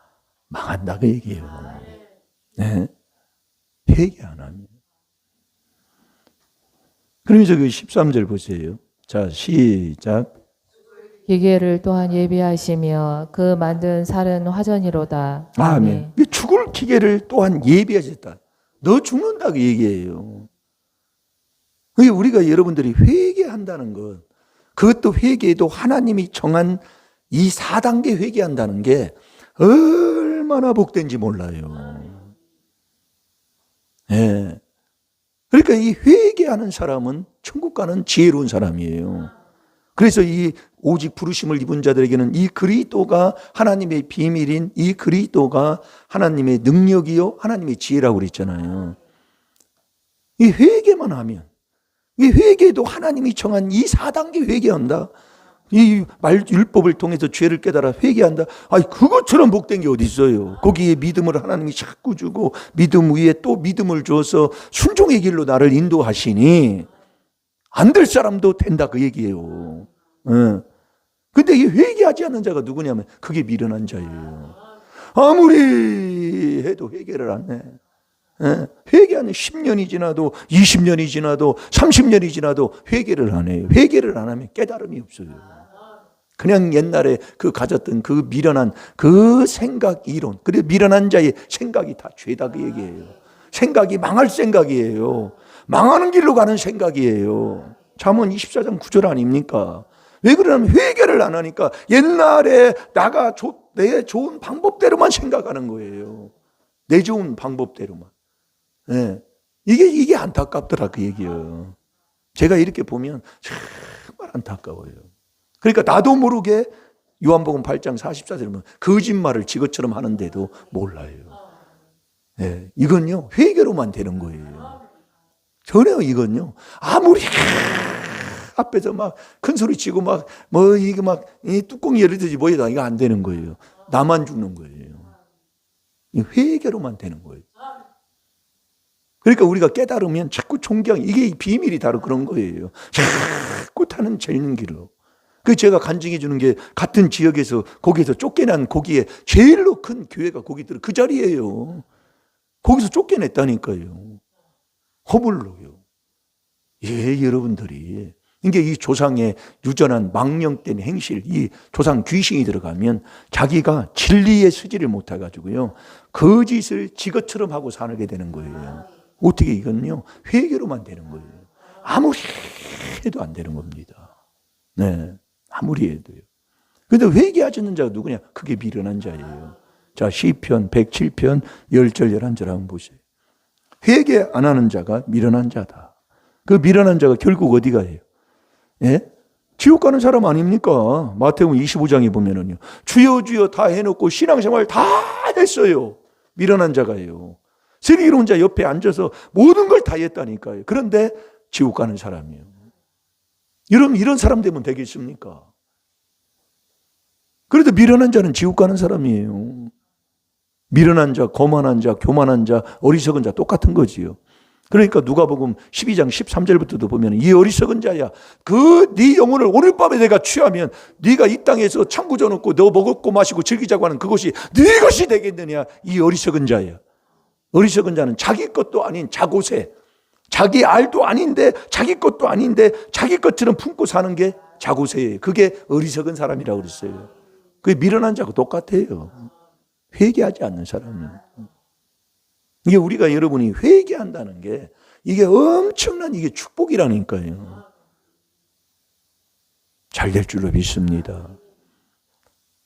망한다 그 얘기예요. 네. 회개 안 하면. 그러면서 그 13절 보세요. 자, 시작. 기계를 또한 예비하시며 그 만든 살은 화전이로다. 아멘. 죽을 기계를 또한 예비하셨다. 너 죽는다 그 얘기예요. 우리가 여러분들이 회개한다는 것, 그것도 회개도 하나님이 정한 이 4단계 회개한다는 게 얼마나 복된지 몰라요. 예. 그러니까 이 회개하는 사람은 천국 가는 지혜로운 사람이에요. 그래서 이 오직 부르심을 입은 자들에게는 이 그리스도가 하나님의 비밀인 이 그리스도가 하나님의 능력이요 하나님의 지혜라고 그랬잖아요. 이 회개만 하면 이 회개도 하나님이 정한 이 4단계 회개한다. 이 율법을 통해서 죄를 깨달아 회개한다. 아니 그것처럼 복된 게 어디 있어요. 거기에 믿음을 하나님이 자꾸 주고 믿음 위에 또 믿음을 주어서 순종의 길로 나를 인도하시니 안 될 사람도 된다 그 얘기예요. 근데 이 회개하지 않는 자가 누구냐면 그게 미련한 자예요. 아무리 해도 회개를 안 해. 회개하는 10년이 지나도 20년이 지나도 30년이 지나도 회개를 안 해요. 회개를 안 하면 깨달음이 없어요. 그냥 옛날에 그 가졌던 그 미련한 그 생각 이론, 그리고 미련한 자의 생각이 다 죄다 그 얘기예요. 생각이 망할 생각이에요. 망하는 길로 가는 생각이에요. 잠언 24장 9절 아닙니까? 왜 그러냐면 회개를 안 하니까 옛날에 내 좋은 방법대로만 생각하는 거예요. 내 좋은 방법대로만. 네. 이게 안타깝더라 그 얘기예요. 제가 이렇게 보면 정말 안타까워요. 그러니까 나도 모르게 요한복음 8장 44절에 보면 거짓말을 지것처럼 하는데도 몰라요. 네. 이건요 회개로만 되는 거예요. 전혀 이건요 아무리 앞에서 막 큰 소리 치고 막 뭐 이게 막 뚜껑이 열리듯이 뭐해도 이거 안 되는 거예요. 나만 죽는 거예요. 회개로만 되는 거예요. 그러니까 우리가 깨달으면 자꾸 존경, 이게 비밀이 다루 그런 거예요. 자꾸 타는 재는 길로. 그 제가 간증해 주는 게 같은 지역에서 거기에서 쫓겨난 거기에 제일로 큰 교회가 거기 들어 그 자리예요. 거기서 쫓겨냈다니까요. 허물로요. 예, 여러분들이 이게 이 조상의 유전한 망령된 행실, 이 조상 귀신이 들어가면 자기가 진리의 쓰지를 못해가지고요 거짓을 지것처럼 하고 살게 되는 거예요. 어떻게 이건요 회개로만 되는 거예요. 아무리 해도 안 되는 겁니다. 네, 아무리 해도요. 그런데 회개하지 않는 자가 누구냐? 그게 미련한 자예요. 자, 시편 107편 10절 11절 한번 보세요. 회개 안 하는 자가 미련한 자다. 그 미련한 자가 결국 어디 가요? 예? 지옥 가는 사람 아닙니까? 마태복음 25장에 보면은요. 주여 주여 다 해놓고 신앙생활 다 했어요. 미련한 자가요. 슬기로운 자 옆에 앉아서 모든 걸 다 했다니까요. 그런데 지옥 가는 사람이에요. 이런 사람 되면 되겠습니까? 그래도 미련한 자는 지옥 가는 사람이에요. 미련한 자, 거만한 자, 교만한 자, 어리석은 자 똑같은 거지요. 그러니까 누가복음 12장 13절부터도 보면 이 어리석은 자야, 네 영혼을 오늘 밤에 내가 취하면 네가 이 땅에서 창구 져놓고 너 먹었고 마시고 즐기자고 하는 그것이 네 것이 되겠느냐. 이 어리석은 자야. 어리석은 자는 자기 것도 아닌 자고새, 자기 알도 아닌데 자기 것도 아닌데 자기 것처럼 품고 사는 게 자고새예요. 그게 어리석은 사람이라고 그랬어요. 그게 미련한 자하고 똑같아요. 회개하지 않는 사람은. 이게 우리가 여러분이 회개한다는 게 이게 엄청난 이게 축복이라니까요. 잘 될 줄로 믿습니다.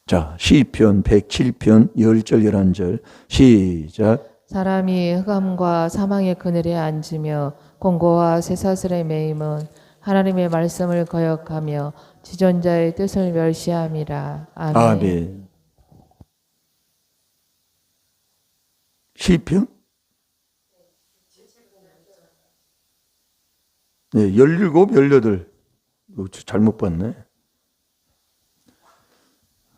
자, 시편 107편 10절 11절 시작. 사람이 흑암과 사망의 그늘에 앉으며 공고와 쇠사슬에 매임은 하나님의 말씀을 거역하며 지존자의 뜻을 멸시함이라. 아멘. 아멘. 시편? 네, 17, 18. 잘못 봤네.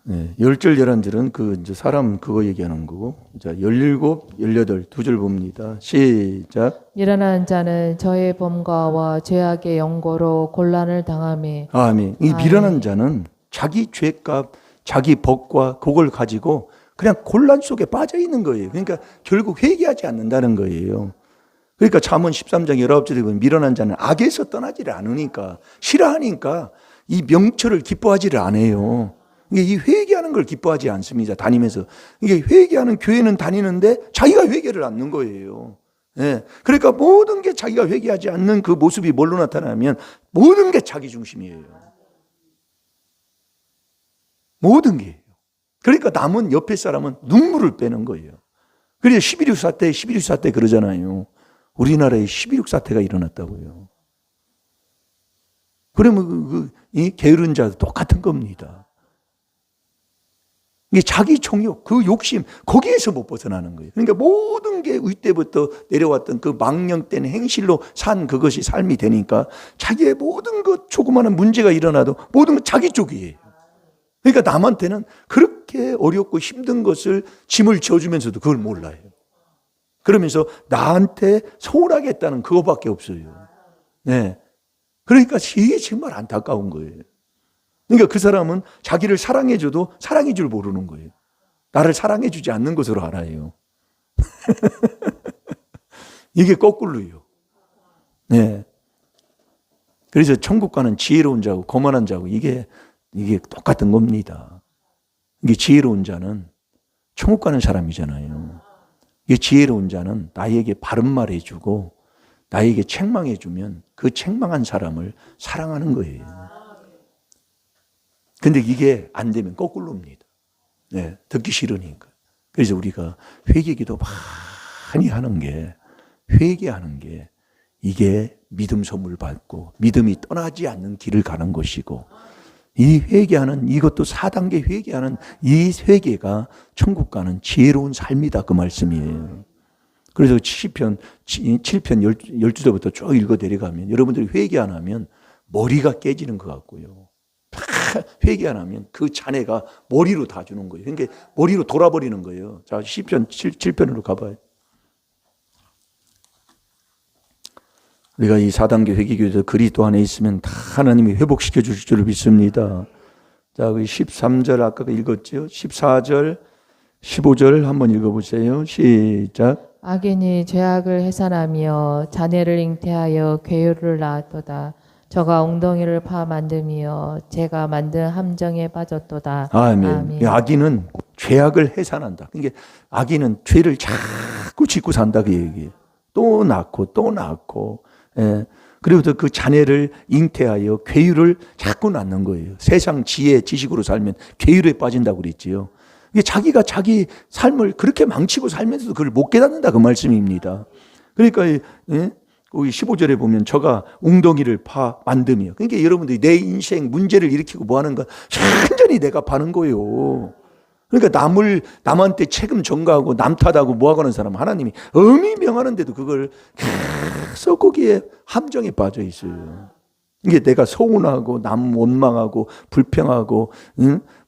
10절, 11절은 그 이제 사람 그거 얘기하는 거고. 자, 17, 18, 두 절 봅니다. 시작. 일어난 자는 저의 범과와 죄악의 연고로 곤란을 당하며 아멘. 이 아멘. 미련한 자는 자기 죄값, 자기 법과 그걸 가지고 그냥 곤란 속에 빠져 있는 거예요. 그러니까 결국 회개하지 않는다는 거예요. 그러니까 잠언 13장 19절에 보면 미련한 자는 악에서 떠나지를 않으니까, 싫어하니까 이 명철을 기뻐하지를 않아요. 이 회개하는 걸 기뻐하지 않습니다. 다니면서. 이게 회개하는 교회는 다니는데 자기가 회개를 않는 거예요. 예. 그러니까 모든 게 자기가 회개하지 않는 그 모습이 뭘로 나타나면 모든 게 자기 중심이에요. 모든 게예요. 그러니까 남은 옆에 사람은 눈물을 빼는 거예요. 그래서 11.6 사태 그러잖아요. 우리나라에 11.6 사태가 일어났다고요. 그러면 이 게으른 자도 똑같은 겁니다. 이게 자기 총욕, 그 욕심, 거기에서 못 벗어나는 거예요. 그러니까 모든 게 위때부터 내려왔던 그 망령된 행실로 산 그것이 삶이 되니까 자기의 모든 것, 조그마한 문제가 일어나도 모든 것 자기 쪽이에요. 그러니까 남한테는 그렇게 어렵고 힘든 것을 짐을 지어주면서도 그걸 몰라요. 그러면서 나한테 서운하겠다는 그거밖에 없어요. 네. 그러니까 이게 정말 안타까운 거예요. 그러니까 그 사람은 자기를 사랑해줘도 사랑해 줄 모르는 거예요. 나를 사랑해 주지 않는 것으로 알아요. 이게 거꾸로요. 네. 그래서 천국 가는 지혜로운 자고 거만한 자고 이게 똑같은 겁니다. 이게 지혜로운 자는 천국 가는 사람이잖아요. 이게 지혜로운 자는 나에게 바른 말 해주고 나에게 책망해주면 그 책망한 사람을 사랑하는 거예요. 근데 이게 안 되면 거꾸로입니다. 네, 듣기 싫으니까. 그래서 우리가 회개기도 많이 하는 게, 회개하는 게 이게 믿음 선물 받고 믿음이 떠나지 않는 길을 가는 것이고, 이 회개하는, 이것도 4단계 회개하는 이 회개가 천국 가는 지혜로운 삶이다, 그 말씀이에요. 그래서 시편 7편 12절부터 쭉 읽어 내려가면 여러분들이 회개 안 하면 머리가 깨지는 것 같고요. 회개 안 하면 그 잔해가 머리로 다 주는 거예요. 그러니까 머리로 돌아버리는 거예요. 자, 시편 7편으로 가봐요. 우리가 이 4단계 회개교에서 그리스도 안에 있으면 다 하나님이 회복시켜 주실 줄 믿습니다. 자, 13절 아까 읽었죠? 14절, 15절 한번 읽어보세요. 시작. 악인이 죄악을 해산하며 자네를 잉태하여 괴유를 낳았도다. 저가 엉덩이를 파 만듦이여 제가 만든 함정에 빠졌도다. 아멘. 아멘. 악인은 죄악을 해산한다. 그러니까 악인은 죄를 자꾸 짓고 산다 그 얘기예요. 또 낳고 또 낳고. 예. 그리고 그 자녀를 잉태하여 괴유를 자꾸 낳는 거예요. 세상 지혜, 지식으로 살면 괴유에 빠진다고 그랬지요. 이게 자기가 자기 삶을 그렇게 망치고 살면서도 그걸 못 깨닫는다 그 말씀입니다. 그러니까 예? 거기 15절에 보면 저가 웅덩이를 파 만듦이요. 그러니까 여러분들이 내 인생 문제를 일으키고 뭐 하는 건 완전히 내가 파는 거예요. 그러니까 남한테 책임 전가하고 남 탓하고 뭐 하고 하는 사람은 하나님이 엄히 명하는데도 그걸 계속 거기에 함정에 빠져 있어요. 이게 내가 서운하고 남 원망하고 불평하고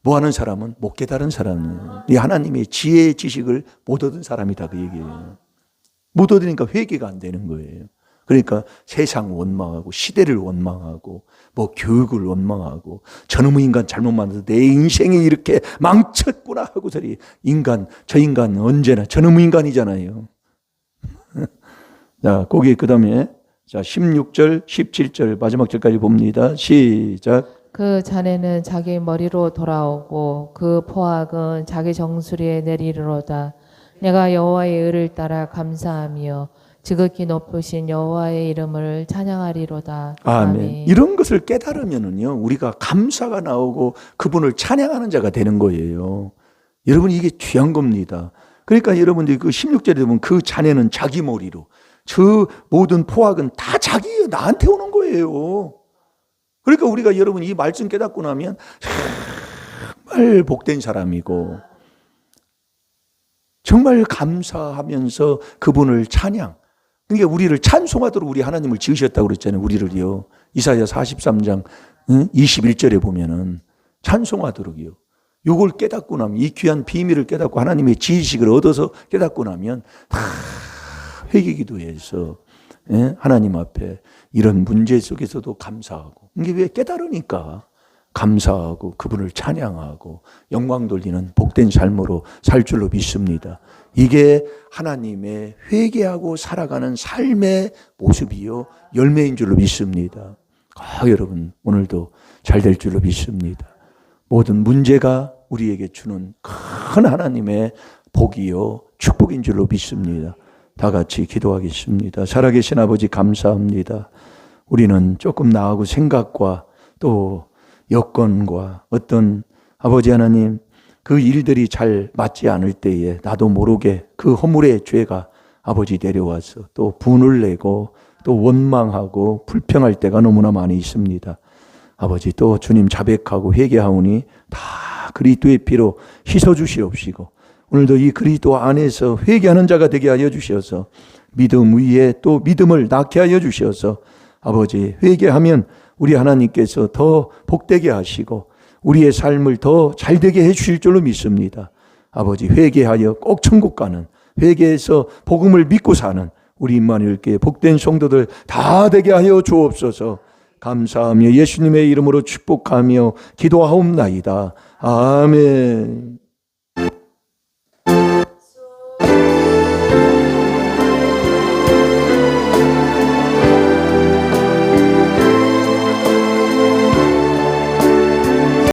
뭐 하는 사람은 못 깨달은 사람이에요. 이 하나님의 지혜의 지식을 못 얻은 사람이다 그 얘기예요. 못 얻으니까 회개가 안 되는 거예요. 그러니까 세상 원망하고 시대를 원망하고 뭐 교육을 원망하고 저놈의 인간 잘못 만들어서 내 인생이 이렇게 망쳤구나 하고서리 저 인간 언제나 저놈의 인간이잖아요. 자, 거기 그다음에 자 16절 17절 마지막 절까지 봅니다. 시작. 그 자네는 자기 머리로 돌아오고 그 포악은 자기 정수리에 내리리로다. 내가 여호와의 의를 따라 감사하며 지극히 높으신 여호와의 이름을 찬양하리로다. 아멘. 이런 것을 깨달으면은요, 우리가 감사가 나오고 그분을 찬양하는 자가 되는 거예요. 여러분, 이게 귀한 겁니다. 그러니까 여러분들이 그 16절에 보면 그 자네는 자기 머리로, 저 모든 포악은 다 자기, 나한테 오는 거예요. 그러니까 우리가 여러분 이 말씀 깨닫고 나면 정말 복된 사람이고, 정말 감사하면서 그분을 찬양. 그러니까 우리를 찬송하도록 우리 하나님을 지으셨다고 그랬잖아요. 우리를요. 이사야 43장 21절에 보면은 찬송하도록이요. 요걸 깨닫고 나면, 이 귀한 비밀을 깨닫고 하나님의 지식을 얻어서 깨닫고 나면 다 회개기도해서 하나님 앞에 이런 문제 속에서도 감사하고, 이게 왜 깨달으니까 감사하고 그분을 찬양하고 영광 돌리는 복된 삶으로 살 줄로 믿습니다. 이게 하나님의 회개하고 살아가는 삶의 모습이요 열매인 줄로 믿습니다. 여러분 오늘도 잘 될 줄로 믿습니다. 모든 문제가 우리에게 주는 큰 하나님의 복이요 축복인 줄로 믿습니다. 다 같이 기도하겠습니다. 살아계신 아버지 감사합니다. 우리는 조금 나하고 생각과 또 여건과 어떤 아버지 하나님 그 일들이 잘 맞지 않을 때에 나도 모르게 그 허물의 죄가 아버지 내려와서 또 분을 내고 또 원망하고 불평할 때가 너무나 많이 있습니다. 아버지 또 주님 자백하고 회개하오니 다 그리스도의 피로 씻어주시옵시고 오늘도 이 그리스도 안에서 회개하는 자가 되게 하여 주셔서 믿음 위에 또 믿음을 낳게 하여 주셔서 아버지 회개하면 우리 하나님께서 더 복되게 하시고 우리의 삶을 더 잘되게 해 주실 줄로 믿습니다. 아버지 회개하여 꼭 천국 가는, 회개해서 복음을 믿고 사는 우리 임마누엘교회 복된 성도들 다 되게 하여 주옵소서. 감사하며 예수님의 이름으로 축복하며 기도하옵나이다. 아멘.